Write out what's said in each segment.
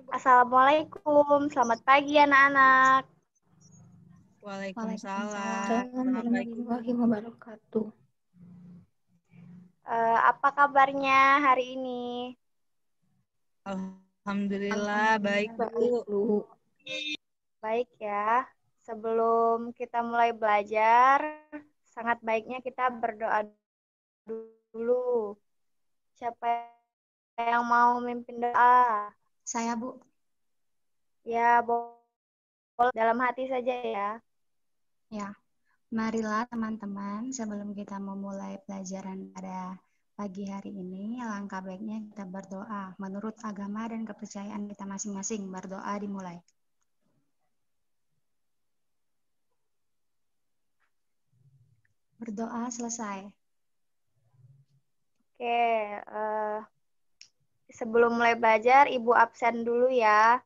Assalamualaikum, selamat pagi anak-anak. Waalaikumsalam warahmatullahi wabarakatuh. Apa kabarnya hari ini? Alhamdulillah baik, Bu. Baik ya. Sebelum kita mulai belajar, sangat baiknya kita berdoa dulu. Siapa yang mau memimpin doa? Saya, Bu. Ya, boleh dalam hati saja ya. Ya, marilah teman-teman sebelum kita memulai pelajaran pada pagi hari ini, alangkah baiknya kita berdoa. Menurut agama dan kepercayaan kita masing-masing, berdoa dimulai. Berdoa selesai. Oke, sebelum mulai belajar, Ibu absen dulu ya.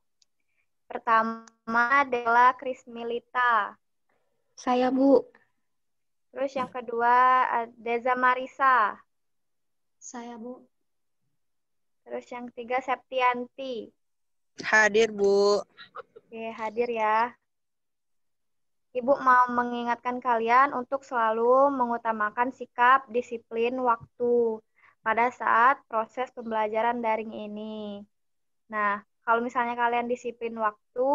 Pertama, Dela Krismilita. Saya, Bu. Terus yang kedua, Deza Marisa. Saya, Bu. Terus yang ketiga, Septianti. Hadir, Bu. Oke, hadir ya. Ibu mau mengingatkan kalian untuk selalu mengutamakan sikap disiplin waktu pada saat proses pembelajaran daring ini. Nah, kalau misalnya kalian disiplin waktu,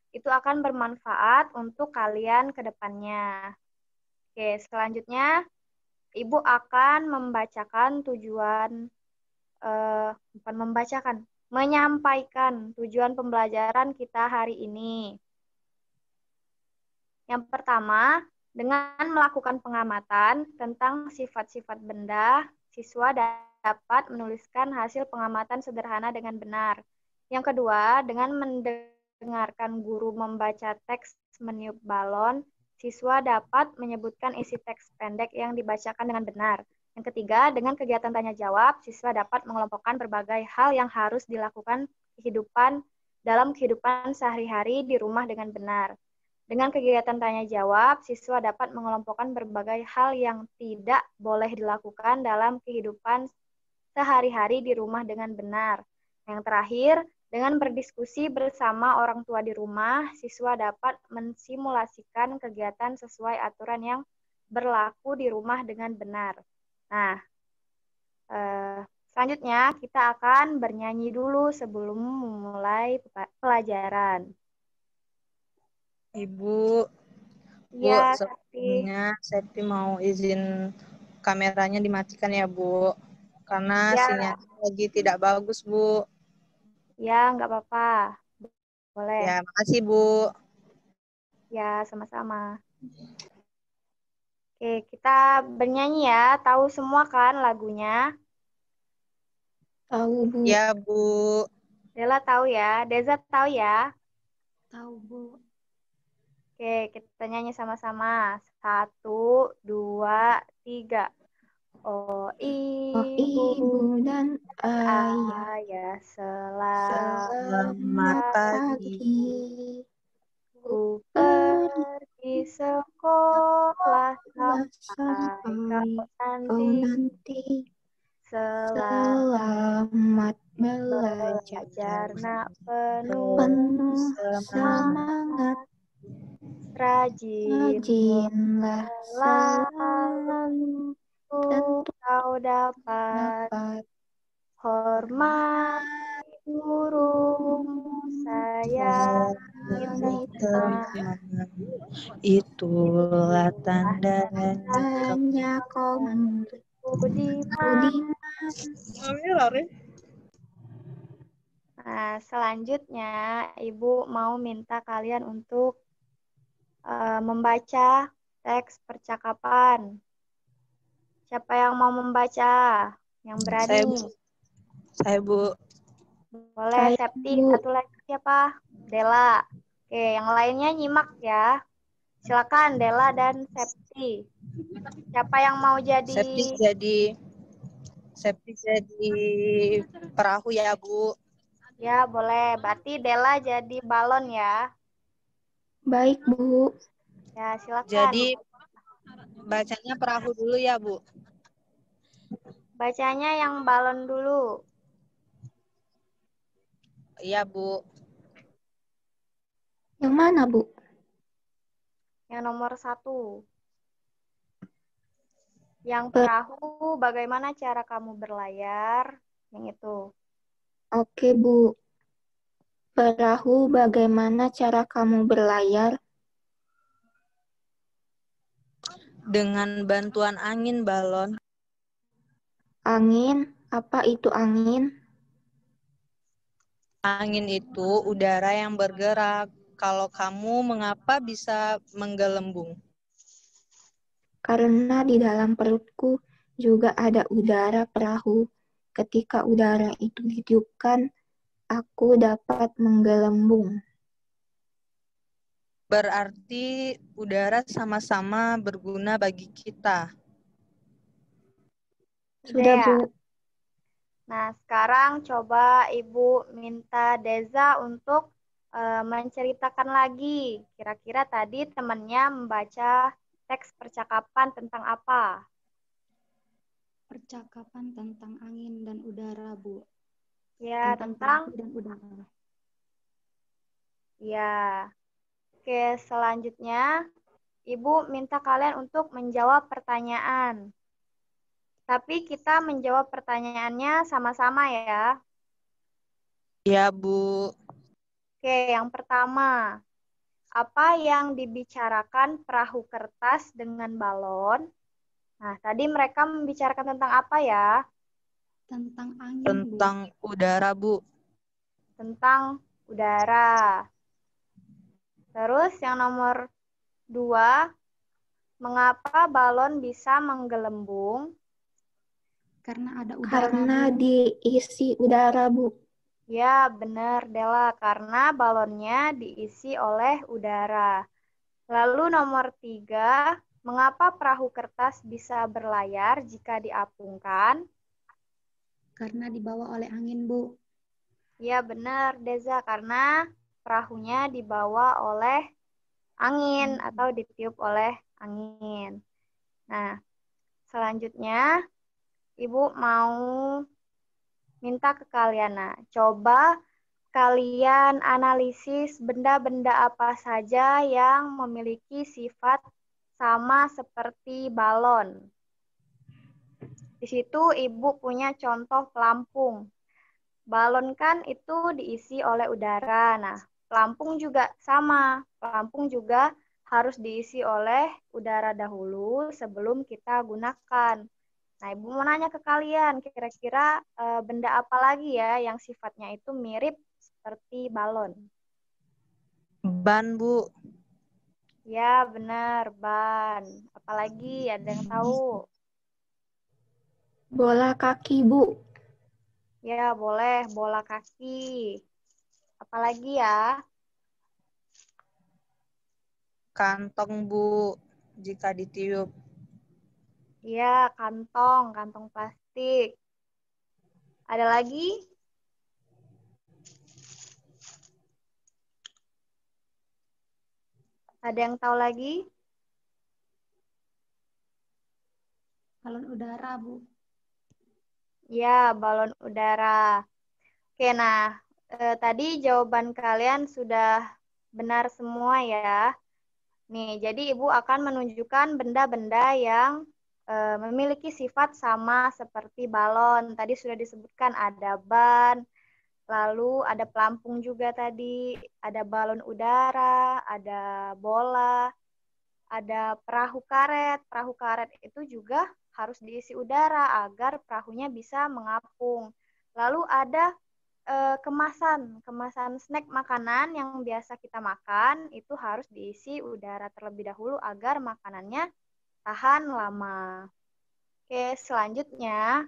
itu akan bermanfaat untuk kalian ke depannya. Oke, selanjutnya Ibu akan membacakan menyampaikan tujuan pembelajaran kita hari ini. Yang pertama, dengan melakukan pengamatan tentang sifat-sifat benda, siswa dapat menuliskan hasil pengamatan sederhana dengan benar. Yang kedua, dengan mendengarkan guru membaca teks meniup balon, siswa dapat menyebutkan isi teks pendek yang dibacakan dengan benar. Yang ketiga, dengan kegiatan tanya jawab, siswa dapat mengelompokkan berbagai hal yang harus dilakukan dalam kehidupan sehari-hari di rumah dengan benar. Dengan kegiatan tanya jawab, siswa dapat mengelompokkan berbagai hal yang tidak boleh dilakukan dalam kehidupan sehari-hari di rumah dengan benar. Yang terakhir, dengan berdiskusi bersama orang tua di rumah, siswa dapat mensimulasikan kegiatan sesuai aturan yang berlaku di rumah dengan benar. Nah, selanjutnya kita akan bernyanyi dulu sebelum memulai pelajaran. Ibu, Iya, sebelumnya Septi mau izin kameranya dimatikan ya, Bu. Karena ya. sinyalnya lagi tidak bagus, Bu. Ya, nggak apa-apa. Boleh. Ya, makasih, Bu. Ya, sama-sama. Oke, kita bernyanyi ya. Tahu semua kan lagunya? Tahu, Bu. Ya, Bu. Dela tahu ya? Deza tahu ya? Tahu, Bu. Oke, kita nyanyi sama-sama. 1, 2, 3. Oh, Ibu dan ayah, ayah selamat pagi. Ku pergi sekolah sampai kau nanti. Selamat belajar, nak penuh semangat, rajinlah selalu, tentu kau dapat hormat gurumu, sayangi teman. Itulah tandanya kau budiman. budiman. Nah, selanjutnya Ibu mau minta kalian untuk membaca teks percakapan. Siapa yang mau membaca? Yang berani? Saya, Bu. Boleh, Septi. Satu lagi siapa? Dela. Oke, yang lainnya nyimak ya. Silakan Dela dan Septi. Siapa yang mau jadi? Septi jadi perahu ya, Bu. Ya, boleh. Berarti Dela jadi balon ya. Baik, Bu. Ya, silakan. Jadi bacanya perahu dulu ya, Bu. Bacanya yang balon dulu. Iya, Bu. Yang mana, Bu? Yang nomor 1. Yang Per- perahu, bagaimana cara kamu berlayar? Yang itu. Oke, Bu. Perahu, bagaimana cara kamu berlayar? Dengan bantuan angin balon. Angin, apa itu angin? Angin itu udara yang bergerak. Kalau kamu mengapa bisa menggelembung? Karena di dalam perutku juga ada udara perahu. Ketika udara itu ditiupkan, aku dapat menggelembung. Berarti udara sama-sama berguna bagi kita. Udah Sudah, ya? Bu. Nah, sekarang coba Ibu minta Deza untuk menceritakan lagi. Kira-kira tadi temannya membaca teks percakapan tentang apa? Percakapan tentang angin dan udara, Bu. Ya, Tentang tentang perahu dan udara. ya. Oke, selanjutnya Ibu minta kalian untuk menjawab pertanyaan. Tapi kita menjawab pertanyaannya sama-sama ya. Ya, Bu. Oke, yang pertama. Apa yang dibicarakan perahu kertas dengan balon? Nah, tadi mereka membicarakan tentang apa ya? Tentang angin, Bu. Tentang udara, Bu. Tentang udara. Terus yang nomor 2, mengapa balon bisa menggelembung? Karena ada udara, Karena Bu. diisi udara, Bu. Ya, benar, Dela. Karena balonnya diisi oleh udara. Lalu nomor 3, mengapa perahu kertas bisa berlayar jika diapungkan? Karena dibawa oleh angin, Bu. Ya, benar, Deza. Karena perahunya dibawa oleh angin atau ditiup oleh angin. Nah, selanjutnya Ibu mau minta ke kalian. Nah, coba kalian analisis benda-benda apa saja yang memiliki sifat sama seperti balon. Di situ Ibu punya contoh pelampung. Balon kan itu diisi oleh udara. Nah, pelampung juga sama. Pelampung juga harus diisi oleh udara dahulu sebelum kita gunakan. Nah, Ibu mau nanya ke kalian, kira-kira benda apa lagi ya yang sifatnya itu mirip seperti balon? Ban, Bu. Ya, benar, ban. Apalagi ada yang tahu? Bola kaki, Bu. Ya, boleh, bola kaki. Apalagi ya? Kantong, Bu. Jika ditiup. Ya, kantong, kantong plastik. Ada lagi? Ada yang tahu lagi? Balon udara, Bu. Ya, balon udara. Oke, nah, tadi jawaban kalian sudah benar semua ya. Nih, jadi Ibu akan menunjukkan benda-benda yang memiliki sifat sama seperti balon. Tadi sudah disebutkan ada ban, lalu ada pelampung juga tadi, ada balon udara, ada bola, ada perahu karet. Perahu karet itu juga harus diisi udara agar perahunya bisa mengapung. Lalu ada kemasan snack makanan yang biasa kita makan itu harus diisi udara terlebih dahulu agar makanannya tahan lama. Oke, selanjutnya,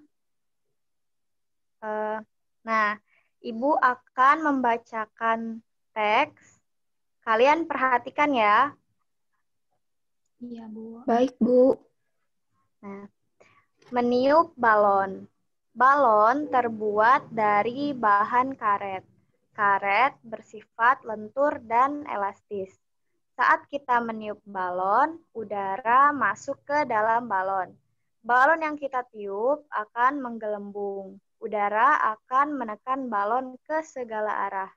nah, Ibu akan membacakan teks. Kalian perhatikan ya. Iya, Bu. Baik, Bu. Nah, meniup balon. Balon terbuat dari bahan karet. Karet bersifat lentur dan elastis. Saat kita meniup balon, udara masuk ke dalam balon. Balon yang kita tiup akan menggelembung. udara akan menekan balon ke segala arah.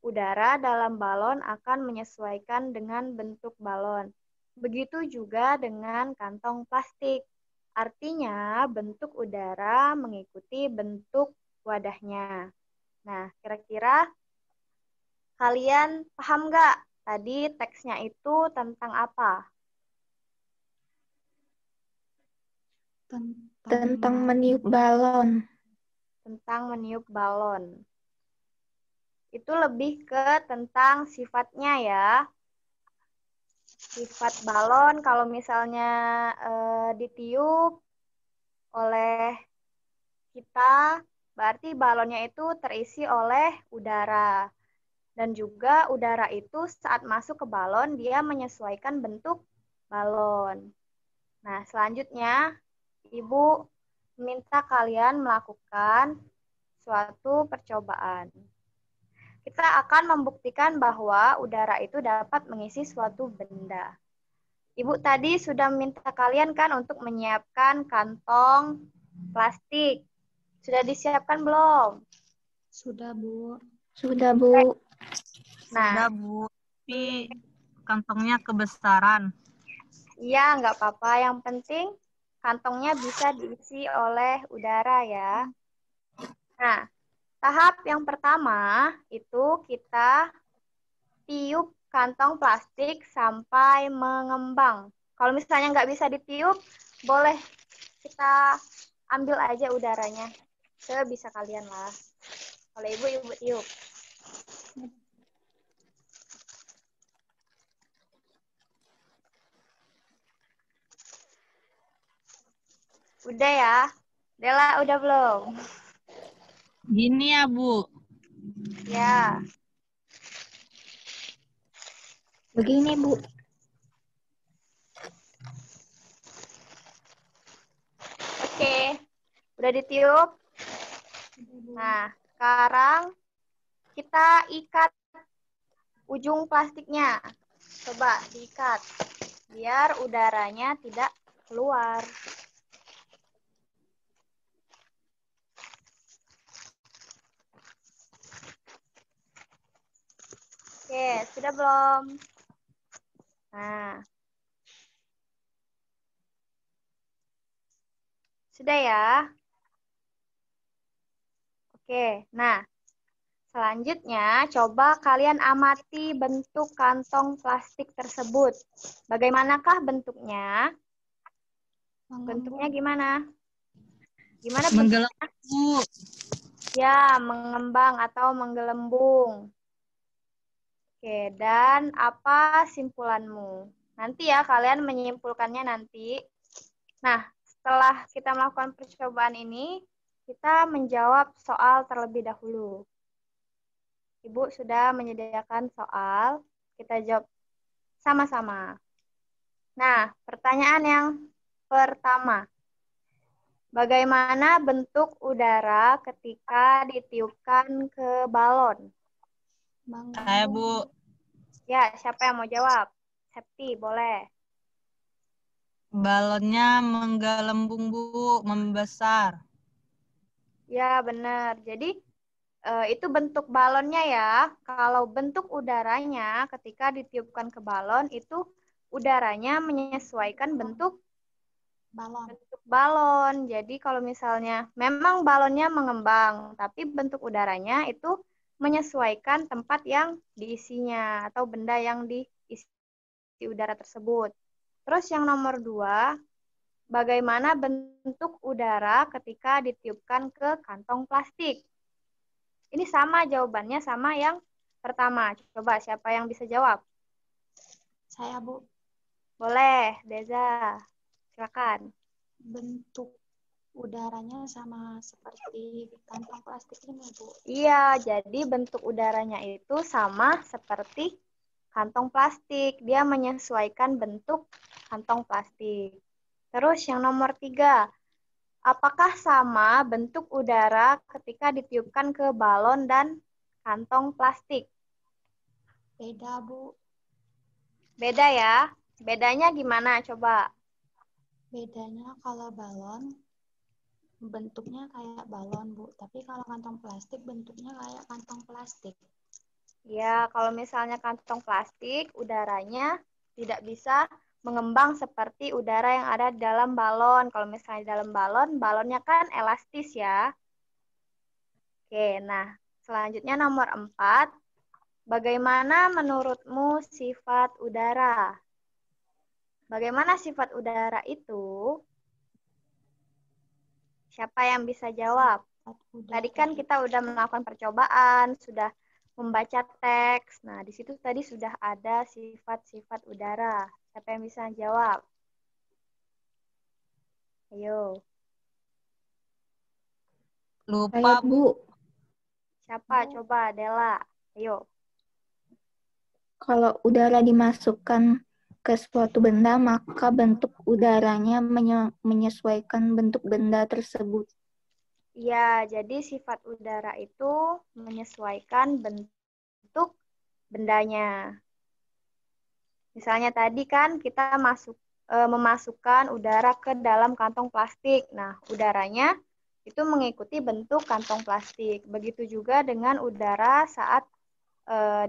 Udara dalam balon akan menyesuaikan dengan bentuk balon. Begitu juga dengan kantong plastik. Artinya, bentuk udara mengikuti bentuk wadahnya. Nah, kira-kira kalian paham nggak tadi teksnya itu tentang apa? Tentang meniup balon. Tentang meniup balon. Itu lebih ke tentang sifatnya ya. Sifat balon kalau misalnya ditiup oleh kita, berarti balonnya itu terisi oleh udara. Dan juga udara itu saat masuk ke balon, dia menyesuaikan bentuk balon. Nah, selanjutnya, Ibu minta kalian melakukan suatu percobaan. Kita akan membuktikan bahwa udara itu dapat mengisi suatu benda. Ibu tadi sudah minta kalian kan untuk menyiapkan kantong plastik. Sudah disiapkan belum? Sudah, Bu. Sudah, Bu. Sudah, Nah, Bu. Tapi kantongnya kebesaran. iya, nggak apa-apa. Yang penting kantongnya bisa diisi oleh udara ya. Nah, tahap yang pertama itu kita tiup kantong plastik sampai mengembang. Kalau misalnya nggak bisa ditiup, boleh kita ambil aja udaranya. Sebisa kalian lah. Kalau ibu tiup. Udah ya? Dela, udah belum? Gini ya, Bu. Ya. Begini, Bu. Oke. Udah ditiup? Nah, sekarang kita ikat ujung plastiknya. Coba diikat. Biar udaranya tidak keluar. Oke, sudah belum? Nah. Sudah ya? Oke, nah. Selanjutnya, coba kalian amati bentuk kantong plastik tersebut. Bagaimanakah bentuknya? Bentuknya gimana? Gimana bentuknya? Menggelembung, Bu. Ya, mengembang atau menggelembung. Oke, dan apa simpulanmu? Nanti ya, kalian menyimpulkannya nanti. Nah, setelah kita melakukan percobaan ini, kita menjawab soal terlebih dahulu. Ibu sudah menyediakan soal, kita jawab sama-sama. Nah, pertanyaan yang pertama. Bagaimana bentuk udara ketika ditiupkan ke balon? Saya, Bu. Ya, siapa yang mau jawab? Septi, boleh. Balonnya menggelembung, Bu. Membesar. Ya, benar. Jadi, itu bentuk balonnya ya. Kalau bentuk udaranya ketika ditiupkan ke balon, itu udaranya menyesuaikan bentuk balon. Jadi kalau misalnya memang balonnya mengembang, tapi bentuk udaranya itu menyesuaikan tempat yang diisinya atau benda yang diisi udara tersebut. Terus yang nomor 2, bagaimana bentuk udara ketika ditiupkan ke kantong plastik? Ini sama jawabannya sama yang pertama. Coba siapa yang bisa jawab? Saya, Bu. Boleh, Deza. Silakan. Bentuk udaranya sama seperti kantong plastik ini, Bu. Iya, jadi bentuk udaranya itu sama seperti kantong plastik. Dia menyesuaikan bentuk kantong plastik. Terus yang nomor 3, apakah sama bentuk udara ketika ditiupkan ke balon dan kantong plastik? Beda, Bu. Beda ya? Bedanya gimana? Coba. Bedanya kalau balon bentuknya kayak balon, Bu. Tapi kalau kantong plastik bentuknya kayak kantong plastik. Ya, kalau misalnya kantong plastik, udaranya tidak bisa mengembang seperti udara yang ada di dalam balon. Kalau misalnya di dalam balon, balonnya kan elastis ya. Oke, nah selanjutnya nomor 4. Bagaimana menurutmu sifat udara? Bagaimana sifat udara itu? Siapa yang bisa jawab? Tadi kan kita udah melakukan percobaan, sudah membaca teks. Nah, di situ tadi sudah ada sifat-sifat udara. Siapa yang bisa jawab? Ayo. Lupa, Saya, Bu. Bu. Siapa? Coba, Dela. Ayo. Kalau udara dimasukkan ke suatu benda, maka bentuk udaranya menyesuaikan bentuk benda tersebut. Iya, jadi sifat udara itu menyesuaikan bentuk bendanya. Misalnya tadi kan kita memasukkan udara ke dalam kantong plastik. Nah, udaranya itu mengikuti bentuk kantong plastik. Begitu juga dengan udara saat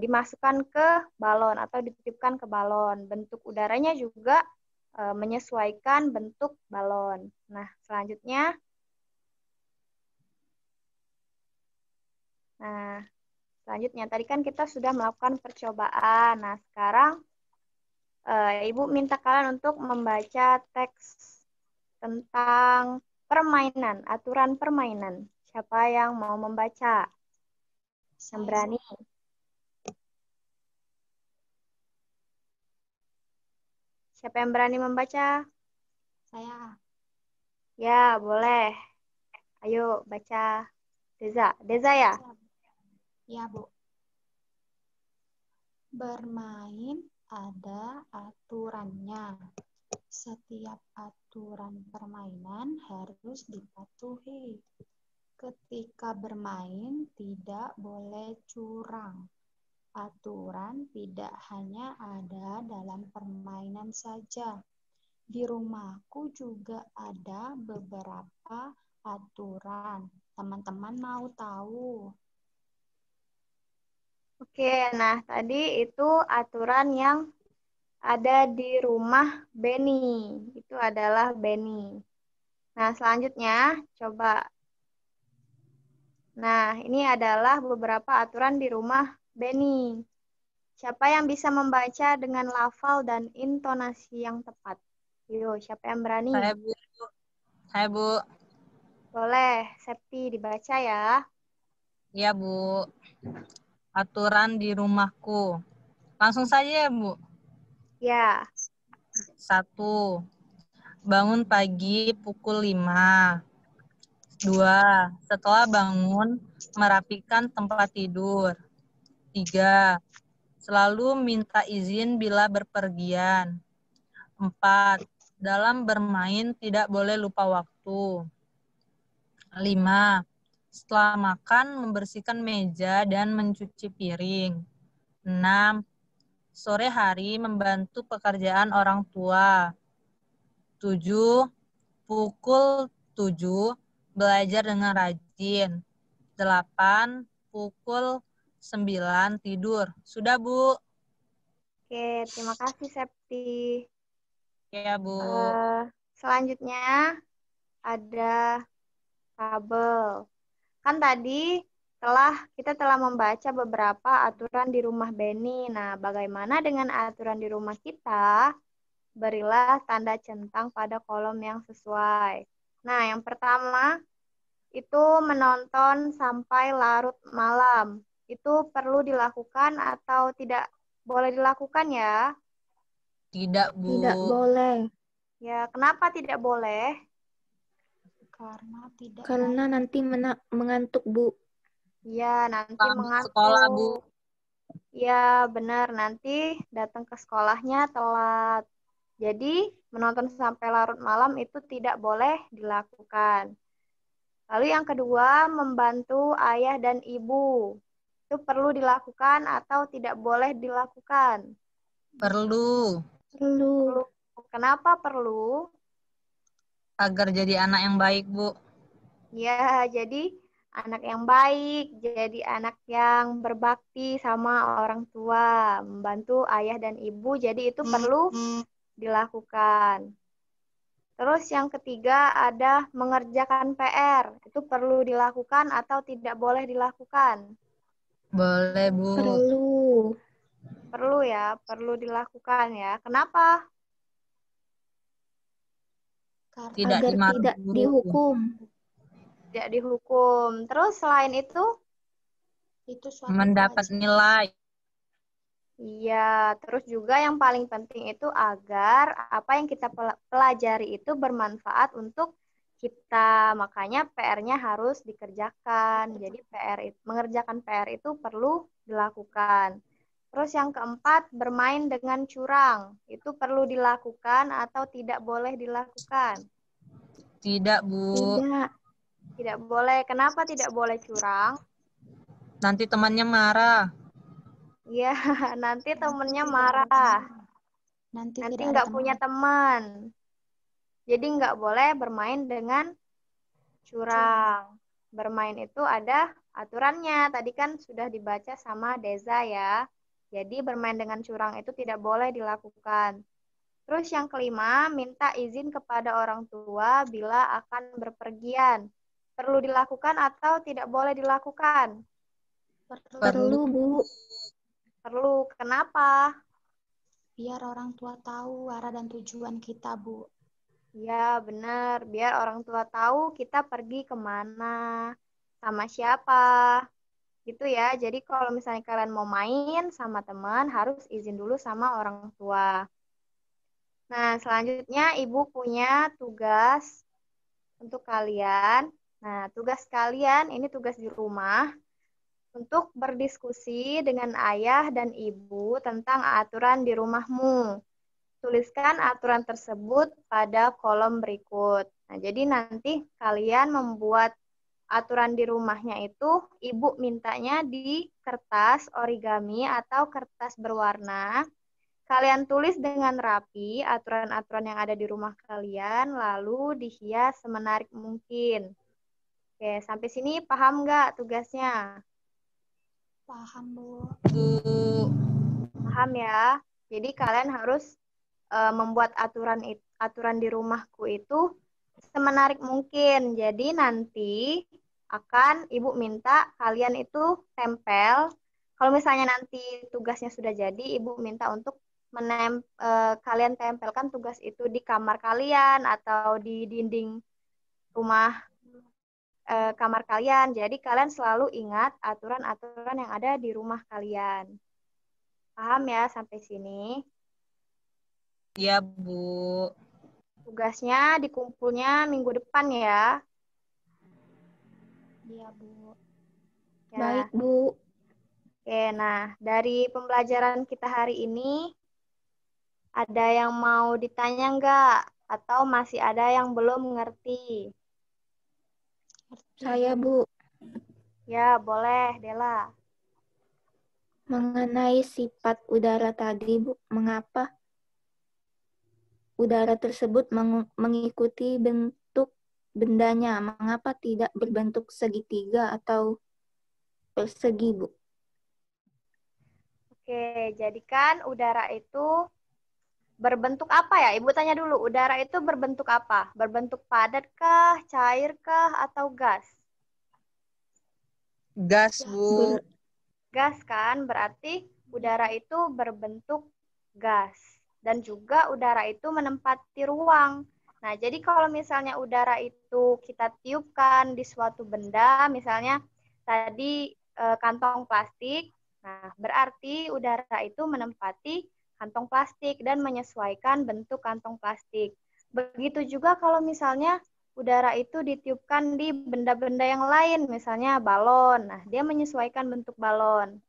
dimasukkan ke balon atau dititipkan ke balon. Bentuk udaranya juga menyesuaikan bentuk balon. Nah, selanjutnya, tadi kan kita sudah melakukan percobaan. Nah, sekarang Ibu minta kalian untuk membaca teks tentang permainan, aturan permainan. Siapa yang mau membaca? Yang berani? Siapa yang berani membaca? Saya. Ya, boleh. Ayo baca. Deza. Deza ya? Ya, Bu. Bermain ada aturannya. Setiap aturan permainan harus dipatuhi. Ketika bermain tidak boleh curang. Aturan tidak hanya ada dalam permainan saja. Di rumahku juga ada beberapa aturan. Teman-teman mau tahu? Oke, nah tadi itu aturan yang ada di rumah Benny. Itu adalah Benny. Nah, selanjutnya coba. Nah, ini adalah beberapa aturan di rumah Benny. Siapa yang bisa membaca dengan lafal dan intonasi yang tepat? Yo, siapa yang berani? Saya, Bu. Saya, Bu. Boleh, Septi dibaca ya. Iya, Bu. Aturan di rumahku. Langsung saja ya, Bu. Ya. 1. Bangun pagi pukul 5. 2. Setelah bangun, merapikan tempat tidur. 3. Selalu minta izin bila berpergian. 4. Dalam bermain tidak boleh lupa waktu. 5. Setelah makan, membersihkan meja dan mencuci piring. 6. Sore hari membantu pekerjaan orang tua. 7. Pukul 7 belajar dengan rajin. 8. Pukul 9 tidur. Sudah, Bu. Oke, terima kasih Septi. Ya, Bu. Selanjutnya ada kabel. Kan tadi kita telah membaca beberapa aturan di rumah Benny. Nah, bagaimana dengan aturan di rumah kita? Berilah tanda centang pada kolom yang sesuai. Nah, yang pertama itu menonton sampai larut malam. Itu perlu dilakukan atau tidak boleh dilakukan ya? Tidak, Bu. Tidak boleh. Ya, kenapa tidak boleh? Karena nanti mengantuk, Bu. Ya, nanti Selamat sekolah, Bu. mengantuk. Ya, benar. Nanti datang ke sekolahnya telat. Jadi, menonton sampai larut malam itu tidak boleh dilakukan. Lalu yang kedua, membantu ayah dan ibu. Itu perlu dilakukan atau tidak boleh dilakukan? Perlu. Perlu. Kenapa perlu? Agar jadi anak yang baik, Bu. Ya, jadi anak yang baik, jadi anak yang berbakti sama orang tua, membantu ayah dan ibu, jadi itu perlu dilakukan. Terus yang ketiga ada mengerjakan PR. Itu perlu dilakukan atau tidak boleh dilakukan? Boleh, Bu. Perlu. Perlu ya, perlu dilakukan ya. Kenapa? Tidak Agar dimarah, tidak Bu. dihukum. Tidak dihukum. Terus selain itu, suatu Mendapat kewajiban. nilai. iya, terus juga yang paling penting itu agar apa yang kita pelajari itu bermanfaat untuk kita. Makanya PR-nya harus dikerjakan. Jadi mengerjakan PR itu perlu dilakukan. Terus yang keempat, bermain dengan curang. Itu perlu dilakukan atau tidak boleh dilakukan? Tidak, Bu. Tidak. Tidak boleh. Kenapa tidak boleh curang? Nanti temannya marah. Iya, nanti temennya Tidak ada marah. teman. Nanti Nanti tidak ada nggak teman. punya teman. Jadi nggak boleh bermain dengan curang. Bermain itu ada aturannya. Tadi kan sudah dibaca sama Deza ya. Jadi bermain dengan curang itu tidak boleh dilakukan. Terus yang kelima, minta izin kepada orang tua bila akan berpergian. Perlu dilakukan atau tidak boleh dilakukan? Perlu, Bu. Perlu. Kenapa? Biar orang tua tahu arah dan tujuan kita, Bu. Ya, benar. Biar orang tua tahu kita pergi kemana, sama siapa. Gitu ya. Jadi kalau misalnya kalian mau main sama teman, harus izin dulu sama orang tua. Nah, selanjutnya Ibu punya tugas untuk kalian. Nah, tugas kalian ini tugas di rumah untuk berdiskusi dengan ayah dan ibu tentang aturan di rumahmu. Tuliskan aturan tersebut pada kolom berikut. Nah, jadi nanti kalian membuat aturan di rumahnya itu, ibu mintanya di kertas origami atau kertas berwarna. Kalian tulis dengan rapi aturan-aturan yang ada di rumah kalian, lalu dihias semenarik mungkin. Oke, sampai sini paham nggak tugasnya? Paham, Bu. Bu. Paham ya? Jadi kalian harus membuat aturan di rumahku itu semenarik mungkin. Jadi nanti akan Ibu minta kalian itu tempel. Kalau misalnya nanti tugasnya sudah jadi, Ibu minta untuk kalian tempelkan tugas itu di kamar kalian atau di dinding rumah kamar kalian. Jadi kalian selalu ingat aturan-aturan yang ada di rumah kalian. Paham ya sampai sini? Iya, Bu. Tugasnya dikumpulnya minggu depan ya. Iya, Bu. Ya. Baik, Bu. Oke, nah dari pembelajaran kita hari ini, ada yang mau ditanya nggak? Atau masih ada yang belum mengerti? Saya, Bu. Ya, boleh, Dela. Mengenai sifat udara tadi, Bu, mengapa udara tersebut mengikuti bentuk bendanya? Mengapa tidak berbentuk segitiga atau persegi, Bu? Oke, jadi kan udara itu berbentuk apa ya? Ibu tanya dulu, udara itu berbentuk apa? Berbentuk padat kah, cair kah, atau gas? Gas, Bu. Gas kan, berarti udara itu berbentuk gas. Dan juga udara itu menempati ruang. Nah, jadi kalau misalnya udara itu kita tiupkan di suatu benda, misalnya tadi kantong plastik, nah berarti udara itu menempati kantong plastik dan menyesuaikan bentuk kantong plastik. Begitu juga kalau misalnya udara itu ditiupkan di benda-benda yang lain, misalnya balon. Nah, dia menyesuaikan bentuk balon.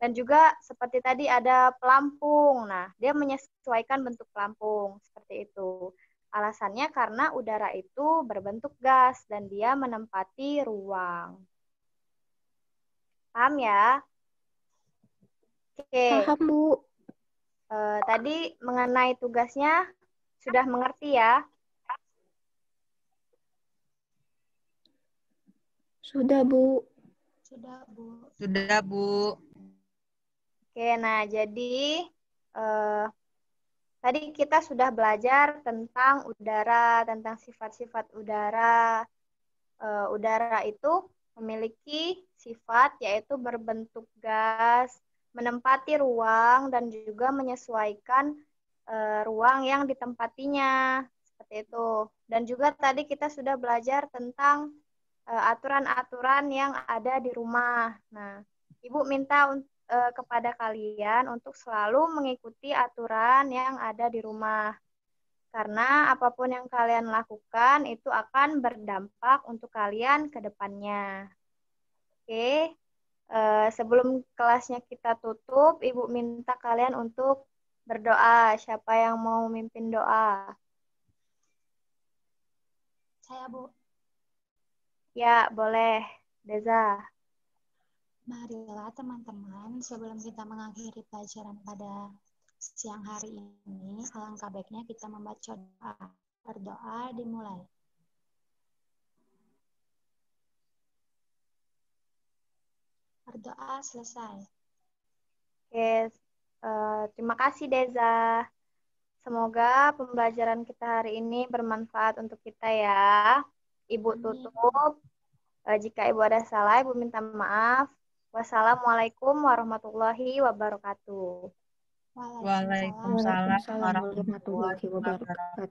Dan juga seperti tadi ada pelampung. Nah, dia menyesuaikan bentuk pelampung. Seperti itu. Alasannya karena udara itu berbentuk gas dan dia menempati ruang. Paham ya? Oke. Paham, Bu. Tadi mengenai tugasnya sudah mengerti ya? Sudah, Bu. Sudah, Bu. Sudah, Bu. Oke, nah jadi tadi kita sudah belajar tentang udara, tentang sifat-sifat udara. Udara itu memiliki sifat yaitu berbentuk gas, menempati ruang, dan juga menyesuaikan ruang yang ditempatinya. Seperti itu. Dan juga tadi kita sudah belajar tentang aturan-aturan yang ada di rumah. Nah, Ibu minta kepada kalian untuk selalu mengikuti aturan yang ada di rumah. Karena apapun yang kalian lakukan itu akan berdampak untuk kalian ke depannya. Oke, sebelum kelasnya kita tutup, Ibu minta kalian untuk berdoa. Siapa yang mau mimpin doa? Saya, Bu. Ya, boleh. Deza. Marilah teman-teman, sebelum kita mengakhiri pelajaran pada siang hari ini, alangkah baiknya kita membaca doa. Berdoa dimulai. Berdoa selesai. Oke, terima kasih Deza. Semoga pembelajaran kita hari ini bermanfaat untuk kita ya. Ibu Amin. tutup. Jika Ibu ada salah, Ibu minta maaf. Wassalamualaikum warahmatullahi wabarakatuh. Waalaikumsalam warahmatullahi wabarakatuh.